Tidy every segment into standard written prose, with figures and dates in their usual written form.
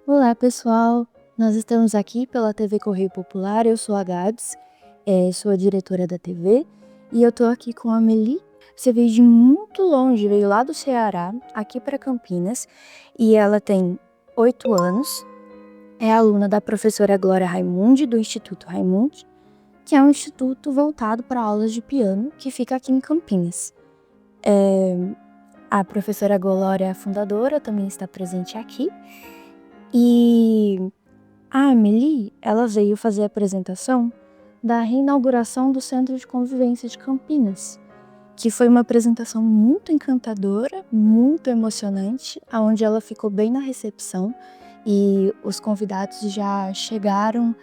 Olá, pessoal! Nós estamos aqui pela TV Correio Popular. Eu sou a Gabs, sou a diretora da TV e eu tô aqui com a Amelie. Você veio de muito longe, veio lá do Ceará, aqui para Campinas, e ela tem 8 anos. É aluna da professora Glória Raimundi, do Instituto Raimundi, que é um instituto voltado para aulas de piano, que fica aqui em Campinas. A professora Glória, a fundadora, também está presente aqui. E a Amelie, ela veio fazer a apresentação da reinauguração do Centro de Convivência de Campinas, que foi uma apresentação muito encantadora, muito emocionante, onde ela ficou bem na recepção e os convidados já chegaram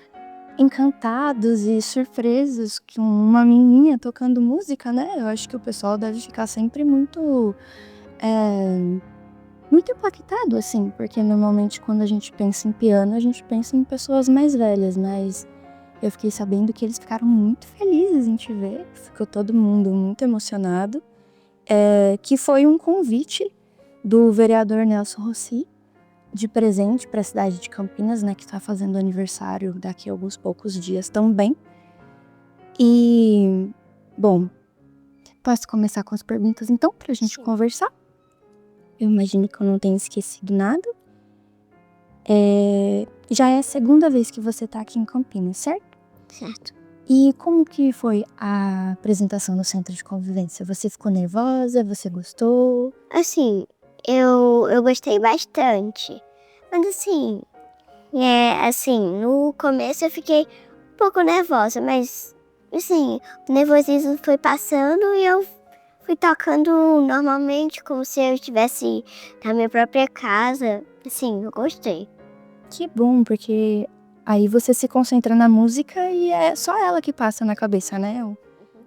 encantados e surpresos com uma menininha tocando música, né? Eu acho que o pessoal deve ficar sempre muito impactado, assim, porque normalmente quando a gente pensa em piano, a gente pensa em pessoas mais velhas, mas eu fiquei sabendo que eles ficaram muito felizes em te ver, ficou todo mundo muito emocionado, que foi um convite do vereador Nelson Rossi, de presente para a cidade de Campinas, né, que está fazendo aniversário daqui a alguns poucos dias também. E, bom, posso começar com as perguntas então, pra gente conversar? Eu imagino que eu não tenha esquecido nada. Já é a segunda vez que você tá aqui em Campinas, certo? Certo. E como que foi a apresentação no centro de convivência? Você ficou nervosa? Você gostou? Assim, eu gostei bastante. Mas no começo eu fiquei um pouco nervosa, mas assim, o nervosismo foi passando e eu fui tocando normalmente, como se eu estivesse na minha própria casa. Assim, eu gostei. Que bom, porque aí você se concentra na música e é só ela que passa na cabeça, né?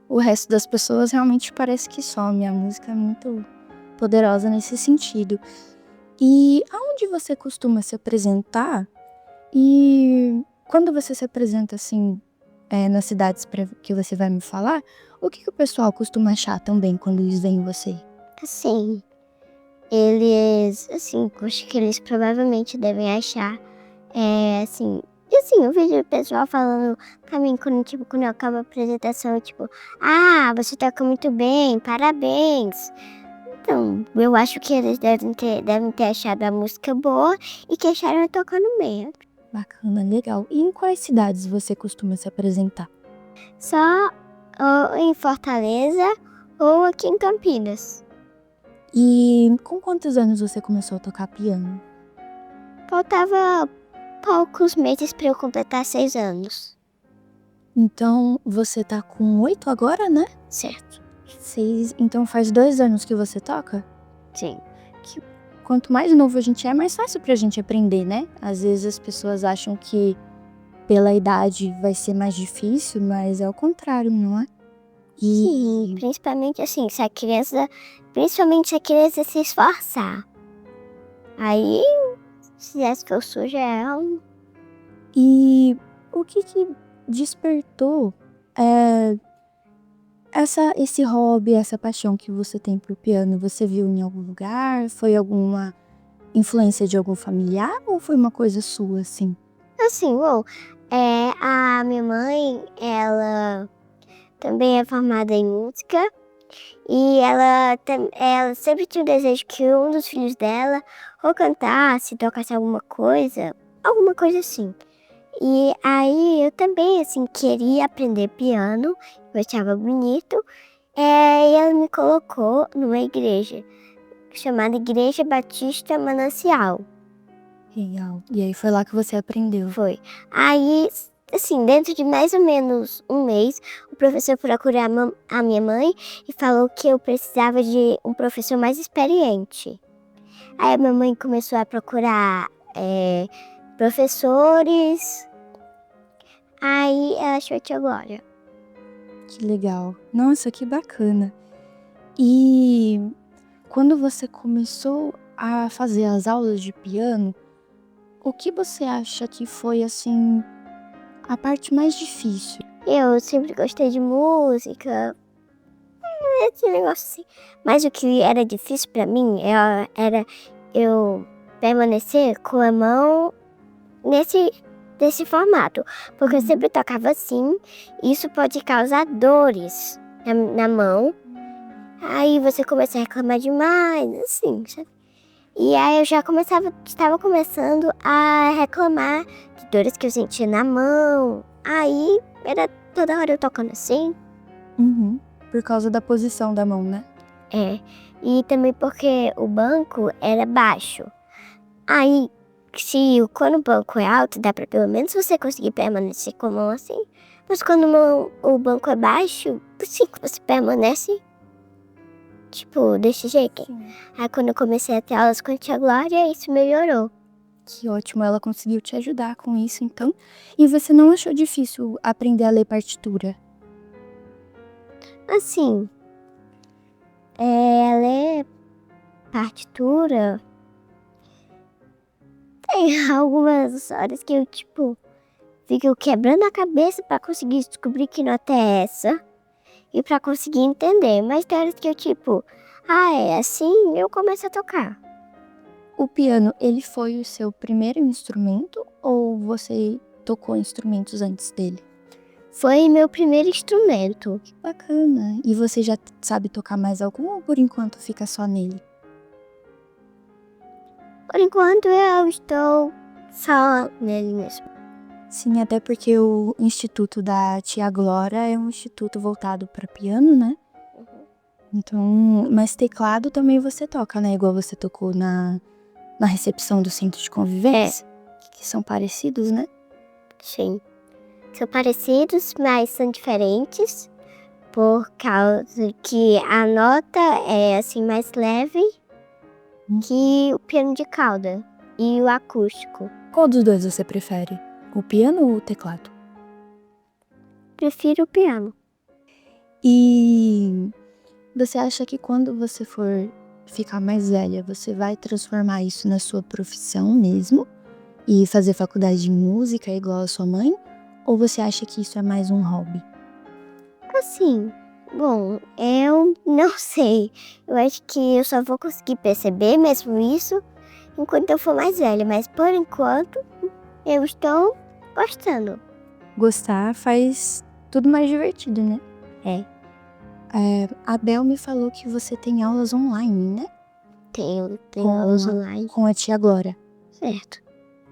O resto das pessoas realmente parece que some. A música é muito poderosa nesse sentido. E aonde você costuma se apresentar? E quando você se apresenta assim, nas cidades que você vai me falar, o que o pessoal costuma achar também quando eles veem você? Assim, acho que eles provavelmente devem achar. Eu vejo o pessoal falando pra mim quando eu acabo a apresentação, tipo, você toca muito bem, parabéns. Então, eu acho que eles devem ter achado a música boa e que acharam eu tocando bem. Bacana, legal. E em quais cidades você costuma se apresentar? Só ou em Fortaleza ou aqui em Campinas. E com quantos anos você começou a tocar piano? Faltava poucos meses pra eu completar 6 anos. Então, você tá com 8 agora, né? Certo. 6, então faz 2 anos que você toca? Sim. Que quanto mais novo a gente é, mais fácil pra gente aprender, né? Às vezes as pessoas acham que pela idade vai ser mais difícil, mas é o contrário, não é? Sim, principalmente se a criança se esforçar. Aí, se as que eu sou já é E o que despertou esse hobby, essa paixão que você tem pro piano? Você viu em algum lugar? Foi alguma influência de algum familiar ou foi uma coisa sua, assim? assim, a minha mãe, ela também é formada em música e ela sempre tinha o desejo que um dos filhos dela ou cantasse, tocasse alguma coisa assim. E aí eu também, assim, queria aprender piano, eu achava bonito, e ela me colocou numa igreja chamada Igreja Batista Manancial. Legal. E aí foi lá que você aprendeu. Foi. Aí, assim, dentro de mais ou menos um mês, o professor procurou a minha mãe e falou que eu precisava de um professor mais experiente. Aí a minha mãe começou a procurar professores, aí ela achou a tia Glória. Que legal. Nossa, que bacana. E quando você começou a fazer as aulas de piano, o que você acha que foi, assim, a parte mais difícil? Eu sempre gostei de música, esse negócio assim. Mas o que era difícil pra mim era eu permanecer com a mão desse formato. Porque eu sempre tocava assim, isso pode causar dores na mão. Aí você começa a reclamar demais, assim, sabe? E aí eu estava começando a reclamar de dores que eu sentia na mão. Aí era toda hora eu tocando assim. Uhum. Por causa da posição da mão, né? É. E também porque o banco era baixo. Aí, quando o banco é alto, dá pra pelo menos você conseguir permanecer com a mão assim. Mas quando o banco é baixo, assim que você permanece, tipo, desse jeito. Sim. Aí quando eu comecei a ter aulas com a tia Glória, isso melhorou. Que ótimo, ela conseguiu te ajudar com isso, então. E você não achou difícil aprender a ler partitura? Assim, ler partitura, tem algumas horas que eu, tipo, fico quebrando a cabeça pra conseguir descobrir que nota é essa e pra conseguir entender. Mas tem horas que eu, tipo, é assim, eu começo a tocar. O piano, ele foi o seu primeiro instrumento ou você tocou instrumentos antes dele? Foi meu primeiro instrumento. Bacana. E você já sabe tocar mais algum ou por enquanto fica só nele? Por enquanto eu estou só nele mesmo. Sim, até porque o Instituto da Tia Glória é um instituto voltado para piano, né? Então, mas teclado também você toca, né? Igual você tocou na recepção do centro de convivência, que são parecidos, né? Sim. São parecidos, mas são diferentes. Por causa que a nota é assim mais leve que o piano de cauda e o acústico. Qual dos dois você prefere? O piano ou o teclado? Prefiro o piano. E você acha que quando você for ficar mais velha, você vai transformar isso na sua profissão mesmo? E fazer faculdade de música igual a sua mãe? Ou você acha que isso é mais um hobby? Assim, bom, eu não sei. Eu acho que eu só vou conseguir perceber mesmo isso enquanto eu for mais velha. Mas por enquanto, eu estou gostando. Gostar faz tudo mais divertido, né? A Bel me falou que você tem aulas online, né? Tenho Com aulas online. Com a tia Glória. Certo.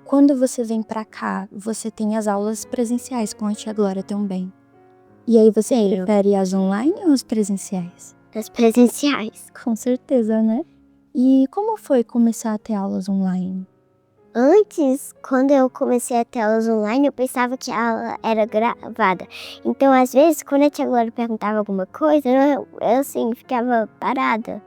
Quando você vem pra cá, você tem as aulas presenciais com a tia Glória também. E aí você Tenho. prefere as online ou as presenciais? As presenciais. Com certeza, né? E como foi começar a ter aulas online? Antes, quando eu comecei a ter aulas online, eu pensava que a aula era gravada. Então, às vezes, quando a tia Glória perguntava alguma coisa, eu assim, ficava parada.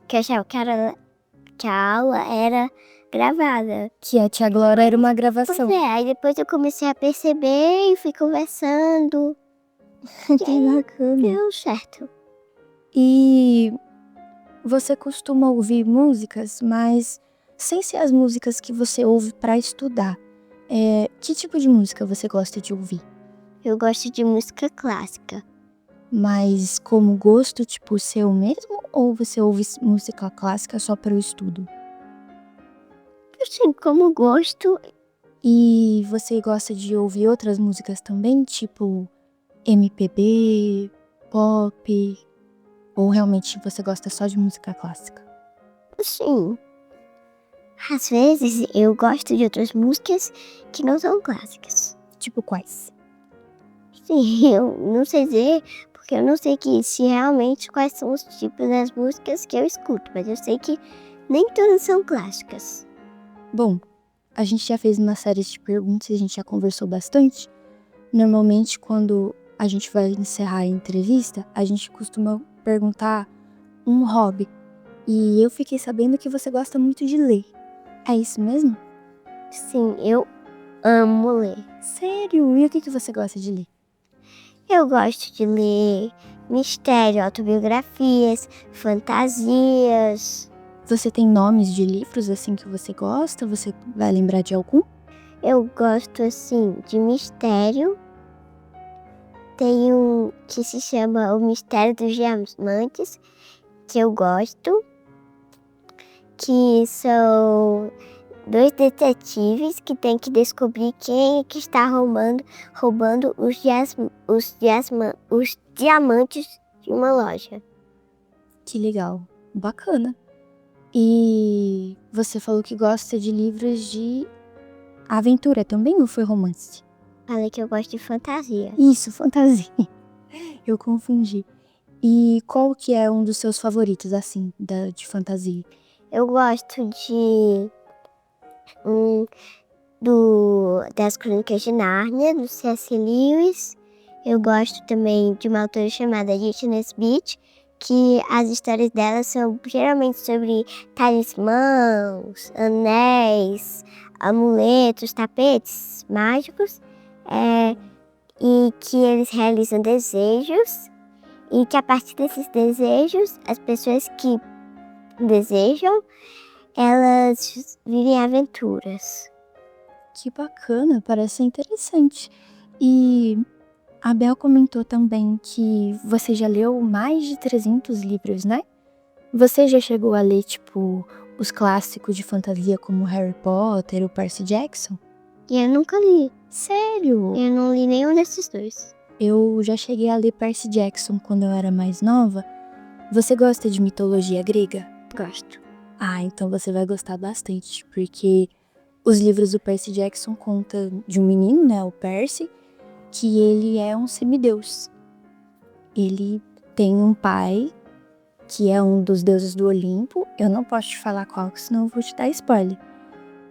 Porque eu achava que a aula era gravada. Que a tia Glória era uma gravação. Pois é, aí depois eu comecei a perceber e fui conversando. Que bacana. Deu certo. E você costuma ouvir músicas, mas sem ser as músicas que você ouve pra estudar. Que tipo de música você gosta de ouvir? Eu gosto de música clássica. Mas como gosto, tipo, seu mesmo? Ou você ouve música clássica só para o estudo? Assim, como gosto, E você gosta de ouvir outras músicas também? Tipo, MPB, pop? Ou realmente você gosta só de música clássica? assim, às vezes eu gosto de outras músicas que não são clássicas. Tipo quais? Sim, eu não sei dizer, porque eu não sei se realmente quais são os tipos das músicas que eu escuto, mas eu sei que nem todas são clássicas. Bom, a gente já fez uma série de perguntas e a gente já conversou bastante. Normalmente, quando a gente vai encerrar a entrevista, a gente costuma perguntar um hobby. E eu fiquei sabendo que você gosta muito de ler. É isso mesmo? Sim, eu amo ler. Sério? E o que você gosta de ler? Eu gosto de ler mistério, autobiografias, fantasias. Você tem nomes de livros assim que você gosta? Você vai lembrar de algum? Eu gosto, assim, de mistério. Tem um que se chama O Mistério dos Diamantes, que eu gosto. Que são dois detetives que têm que descobrir quem é que está roubando os diamantes de uma loja. Que legal. Bacana. E você falou que gosta de livros de aventura também ou foi romance? Falei que eu gosto de fantasia. Isso, fantasia. Eu confundi. E qual que é um dos seus favoritos, assim, de fantasia? Eu gosto das Crônicas de Nárnia, do C.S. Lewis. Eu gosto também de uma autora chamada Katniss Beach, que as histórias dela são geralmente sobre talismãs, anéis, amuletos, tapetes mágicos, e que eles realizam desejos, e que a partir desses desejos, as pessoas que desejam, elas vivem aventuras. Que bacana, parece interessante. E a Bel comentou também que você já leu mais de 300 livros, né? Você já chegou a ler, tipo, os clássicos de fantasia como Harry Potter ou Percy Jackson? E eu nunca li. Sério? Eu não li nenhum desses dois. Eu já cheguei a ler Percy Jackson quando eu era mais nova. Você gosta de mitologia grega? Gosto. Ah, então você vai gostar bastante, porque os livros do Percy Jackson contam de um menino, né, o Percy, que ele é um semideus. Ele tem um pai que é um dos deuses do Olimpo. Eu não posso te falar qual, senão eu vou te dar spoiler.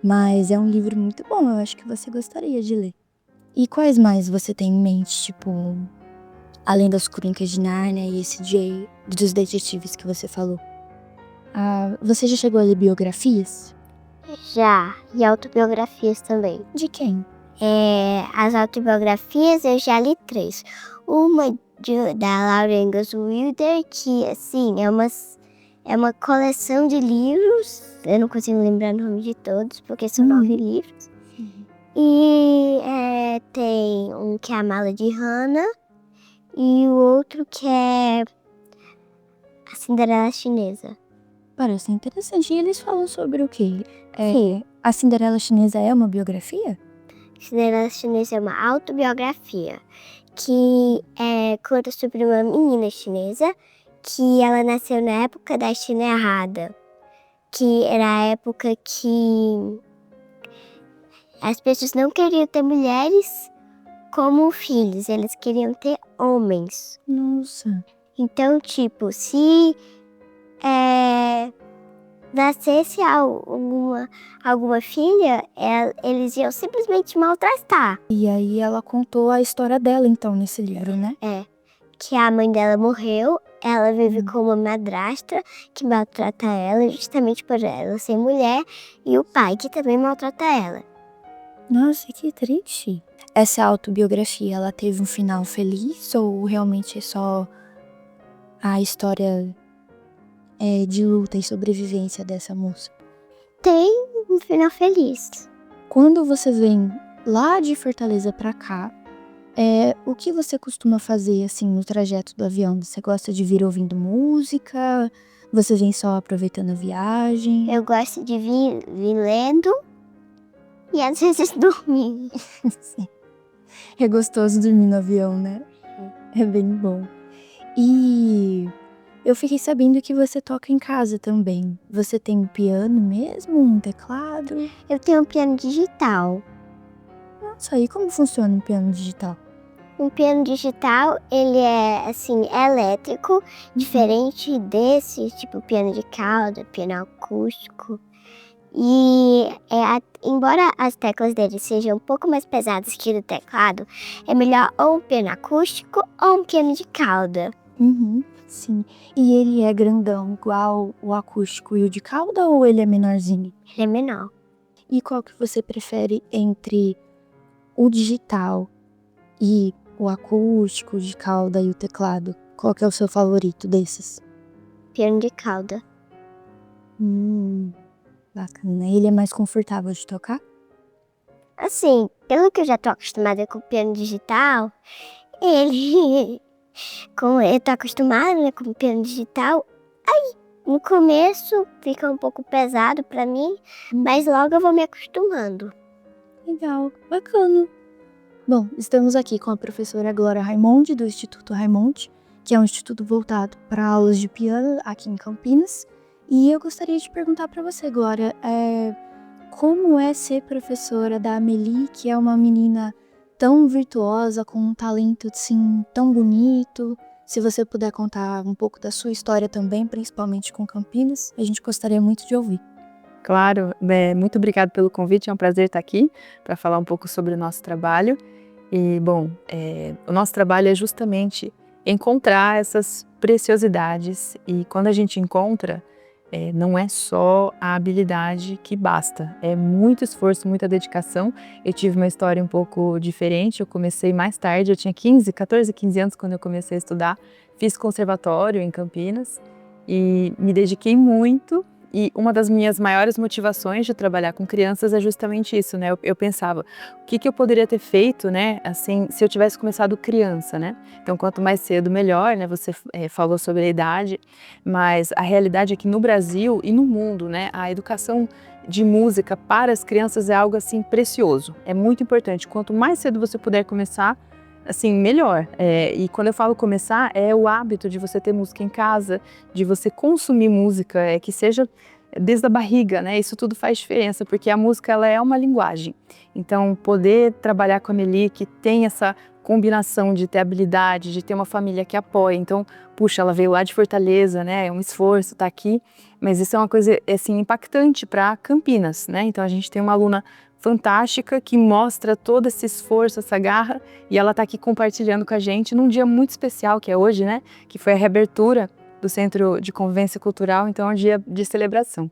Mas é um livro muito bom, eu acho que você gostaria de ler. E quais mais você tem em mente, tipo, além das Crônicas de Nárnia e esse dos detetives que você falou? Ah, você já chegou a ler biografias? Já. E autobiografias também. De quem? As autobiografias eu já li 3. Uma da Laura Ingalls Wilder, que assim, é uma coleção de livros. Eu não consigo lembrar o nome de todos, porque são 9 livros. E tem um que é a Mala de Hannah e o outro que é a Cinderela Chinesa. Parece interessante. E eles falam sobre o quê? A Cinderela Chinesa é uma biografia? Cinderela Chinesa é uma autobiografia que conta sobre uma menina chinesa que ela nasceu na época da China errada, que era a época que as pessoas não queriam ter mulheres como filhos, eles queriam ter homens. Nossa. Então, tipo, se nascesse alguma filha, eles iam simplesmente maltratar. E aí ela contou a história dela, então, nesse livro, né? Que a mãe dela morreu, ela vive com uma madrasta que maltrata ela justamente por ela ser mulher, e o pai que também maltrata ela. Nossa, que triste. Essa autobiografia, ela teve um final feliz ou realmente é só a história de luta e sobrevivência dessa moça? Tem um final feliz. Quando você vem lá de Fortaleza pra cá, o que você costuma fazer, assim, no trajeto do avião? Você gosta de vir ouvindo música? Você vem só aproveitando a viagem? Eu gosto de vir lendo e às vezes dormindo. Sim. É gostoso dormir no avião, né? É bem bom. E eu fiquei sabendo que você toca em casa também. Você tem um piano mesmo? Um teclado? Eu tenho um piano digital. Nossa, e como funciona um piano digital? Um piano digital, ele é, assim, elétrico, diferente desse, tipo piano de cauda, piano acústico. E embora as teclas dele sejam um pouco mais pesadas que o teclado, é melhor ou um piano acústico ou um piano de cauda. Sim. E ele é grandão, igual o acústico e o de cauda, ou ele é menorzinho? Ele é menor. E qual que você prefere entre o digital e o acústico, de cauda e o teclado? Qual que é o seu favorito desses? Piano de cauda. Bacana. Ele é mais confortável de tocar? Assim, pelo que eu já tô acostumada com o piano digital, eu tô acostumada, né, com o piano digital, aí no começo fica um pouco pesado para mim, mas logo eu vou me acostumando. Legal, bacana. Bom, estamos aqui com a professora Glória Raimondi, do Instituto Raimondi, que é um instituto voltado para aulas de piano aqui em Campinas. E eu gostaria de perguntar para você, Glória, como é ser professora da Amelie, que é uma menina tão virtuosa, com um talento assim, tão bonito? Se você puder contar um pouco da sua história também, principalmente com Campinas, a gente gostaria muito de ouvir. Claro, muito obrigada pelo convite, é um prazer estar aqui para falar um pouco sobre o nosso trabalho. E, bom, o nosso trabalho é justamente encontrar essas preciosidades e quando a gente encontra, não é só a habilidade que basta, é muito esforço, muita dedicação. Eu tive uma história um pouco diferente, eu comecei mais tarde, eu tinha 14, 15 anos quando eu comecei a estudar, fiz conservatório em Campinas e me dediquei muito. E uma das minhas maiores motivações de trabalhar com crianças é justamente isso, né? Eu pensava, o que eu poderia ter feito, né? Assim, se eu tivesse começado criança, né? Então, quanto mais cedo, melhor, né? Você falou sobre a idade, mas a realidade é que no Brasil e no mundo, né? A educação de música para as crianças é algo, assim, precioso. É muito importante. Quanto mais cedo você puder começar, assim, melhor. E quando eu falo começar, é o hábito de você ter música em casa, de você consumir música, que seja desde a barriga, né? Isso tudo faz diferença, porque a música ela é uma linguagem. Então, poder trabalhar com a Amelie, que tem essa combinação de ter habilidade, de ter uma família que apoia. Então, puxa, ela veio lá de Fortaleza, né? É um esforço estar aqui, mas isso é uma coisa, assim, impactante para Campinas, né? Então, a gente tem uma aluna fantástica que mostra todo esse esforço, essa garra, e ela está aqui compartilhando com a gente num dia muito especial que é hoje, né? Que foi a reabertura do Centro de Convivência Cultural, então é um dia de celebração.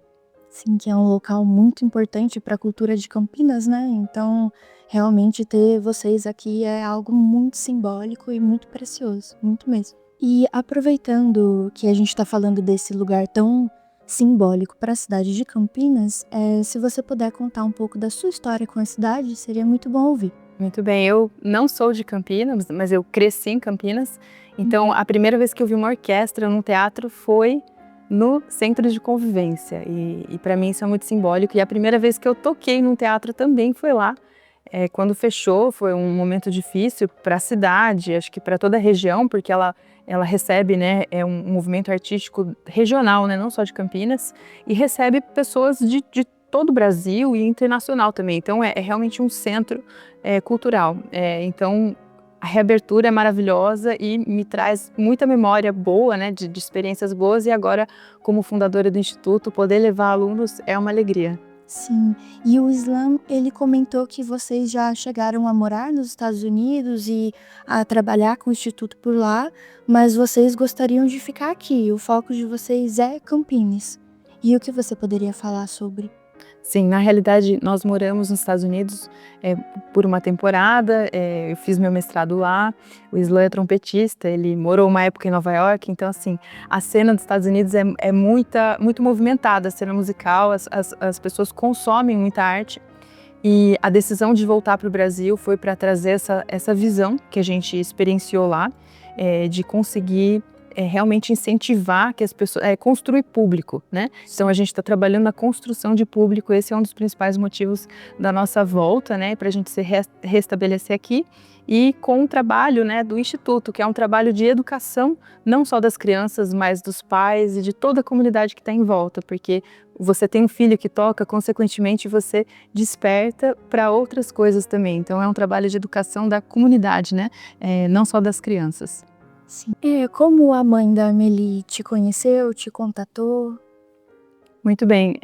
Sim, que é um local muito importante para a cultura de Campinas, né? Então, realmente ter vocês aqui é algo muito simbólico e muito precioso, muito mesmo. E aproveitando que a gente está falando desse lugar tão simbólico para a cidade de Campinas, se você puder contar um pouco da sua história com a cidade, seria muito bom ouvir. Muito bem, eu não sou de Campinas, mas eu cresci em Campinas, então a primeira vez que eu vi uma orquestra num teatro foi no Centro de Convivência, e para mim isso é muito simbólico, e a primeira vez que eu toquei num teatro também foi lá. Quando fechou, foi um momento difícil para a cidade, acho que para toda a região, porque ela recebe, né, um movimento artístico regional, né, não só de Campinas, e recebe pessoas de todo o Brasil e internacional também. Então é realmente um centro cultural. Então a reabertura é maravilhosa e me traz muita memória boa, né, de experiências boas, e agora, como fundadora do Instituto, poder levar alunos é uma alegria. Sim, e o Islam, ele comentou que vocês já chegaram a morar nos Estados Unidos e a trabalhar com o instituto por lá, mas vocês gostariam de ficar aqui, o foco de vocês é Campinas. E o que você poderia falar sobre? Sim, na realidade, nós moramos nos Estados Unidos por uma temporada, eu fiz meu mestrado lá, o Islan é trompetista, ele morou uma época em Nova York, então assim, a cena dos Estados Unidos é muito movimentada, a cena musical, as pessoas consomem muita arte, e a decisão de voltar para o Brasil foi para trazer essa visão que a gente experienciou lá, de conseguir realmente incentivar que as pessoas, construir público, né? Então a gente está trabalhando na construção de público, esse é um dos principais motivos da nossa volta, né? Para a gente se restabelecer aqui, e com o trabalho, né, do Instituto, que é um trabalho de educação, não só das crianças, mas dos pais e de toda a comunidade que está em volta, porque você tem um filho que toca, consequentemente você desperta para outras coisas também. Então é um trabalho de educação da comunidade, né? Não só das crianças. Sim. Como a mãe da Amelie te conheceu, te contatou? Muito bem,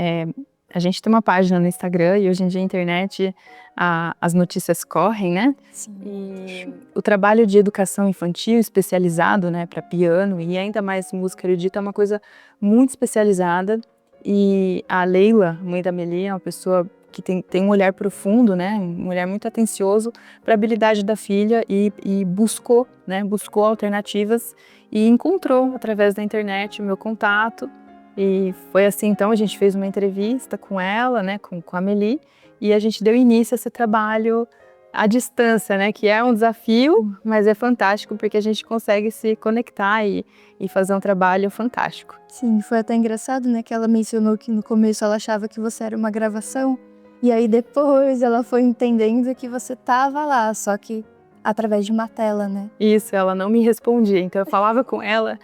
a gente tem uma página no Instagram e hoje em dia a internet, as notícias correm, né? Sim. E o trabalho de educação infantil especializado, né, para piano e ainda mais música erudita é uma coisa muito especializada, e a Leila, mãe da Amelie, é uma pessoa que tem um olhar profundo, né, um olhar muito atencioso para a habilidade da filha, e buscou, né, buscou alternativas e encontrou através da internet o meu contato. E foi assim, então a gente fez uma entrevista com ela, né, com a Amelie, e a gente deu início a esse trabalho à distância, né? Que é um desafio, mas é fantástico porque a gente consegue se conectar e fazer um trabalho fantástico. Sim, foi até engraçado, né, que ela mencionou que no começo ela achava que você era uma gravação, e aí depois ela foi entendendo que você tava lá, só que através de uma tela, né? Isso, ela não me respondia, então eu falava com ela,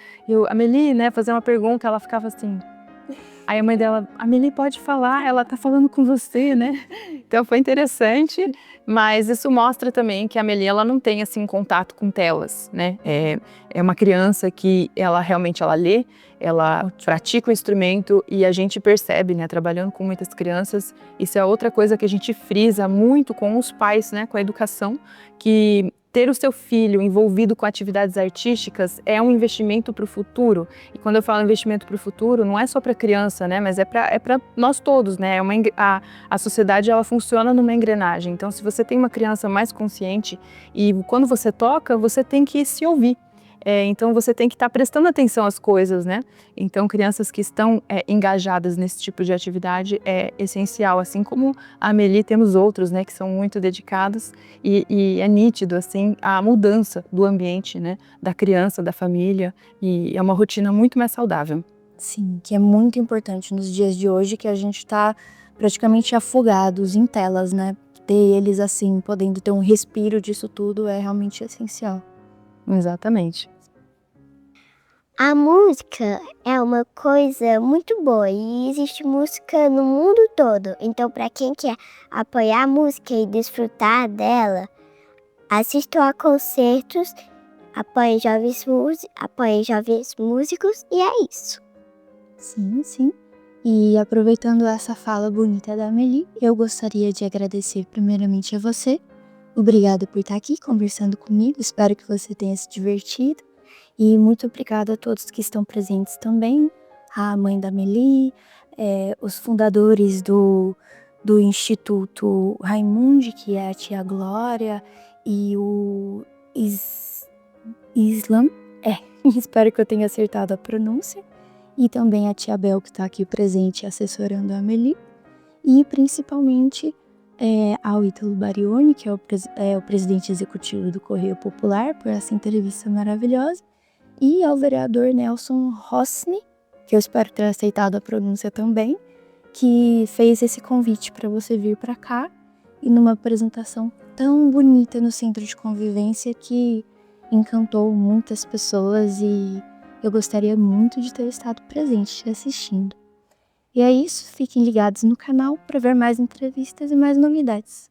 Amelie, né, fazer uma pergunta, ela ficava assim. Aí a mãe dela, Amelie pode falar, ela tá falando com você, né? Então foi interessante, mas isso mostra também que a Amelie, ela não tem, assim, contato com telas, né? É uma criança que ela realmente, ela lê, ela pratica o instrumento e a gente percebe, né, trabalhando com muitas crianças, isso é outra coisa que a gente frisa muito com os pais, né, com a educação, que ter o seu filho envolvido com atividades artísticas é um investimento para o futuro. E quando eu falo investimento para o futuro, não é só para a criança, né? Mas é para nós todos, né? A sociedade, ela funciona numa engrenagem. Então, se você tem uma criança mais consciente e quando você toca, você tem que se ouvir. Então, você tem que estar prestando atenção às coisas, né? Então, crianças que estão engajadas nesse tipo de atividade é essencial. Assim como a Amelie, temos outros, né? Que são muito dedicados e é nítido, assim, a mudança do ambiente, né? Da criança, da família, e é uma rotina muito mais saudável. Sim, que é muito importante nos dias de hoje, que a gente tá praticamente afogados em telas, né? Ter eles, assim, podendo ter um respiro disso tudo é realmente essencial. Exatamente. A música é uma coisa muito boa e existe música no mundo todo. Então, para quem quer apoiar a música e desfrutar dela, assistam a concertos, apoiem jovens músicos e é isso. Sim, sim. E aproveitando essa fala bonita da Amelie, eu gostaria de agradecer primeiramente a você. Obrigada por estar aqui conversando comigo, espero que você tenha se divertido. E muito obrigada a todos que estão presentes também, a mãe da Amelie, os fundadores do Instituto Raimundi, que é a tia Glória, e o Islam, espero que eu tenha acertado a pronúncia, e também a tia Bel, que está aqui presente assessorando a Amelie, e principalmente ao Ítalo Barioni, que é o presidente executivo do Correio Popular, por essa entrevista maravilhosa, e ao vereador Nelson Rossni, que eu espero ter aceitado a pronúncia também, que fez esse convite para você vir para cá e numa apresentação tão bonita no Centro de Convivência que encantou muitas pessoas e eu gostaria muito de ter estado presente te assistindo. E é isso, fiquem ligados no canal para ver mais entrevistas e mais novidades.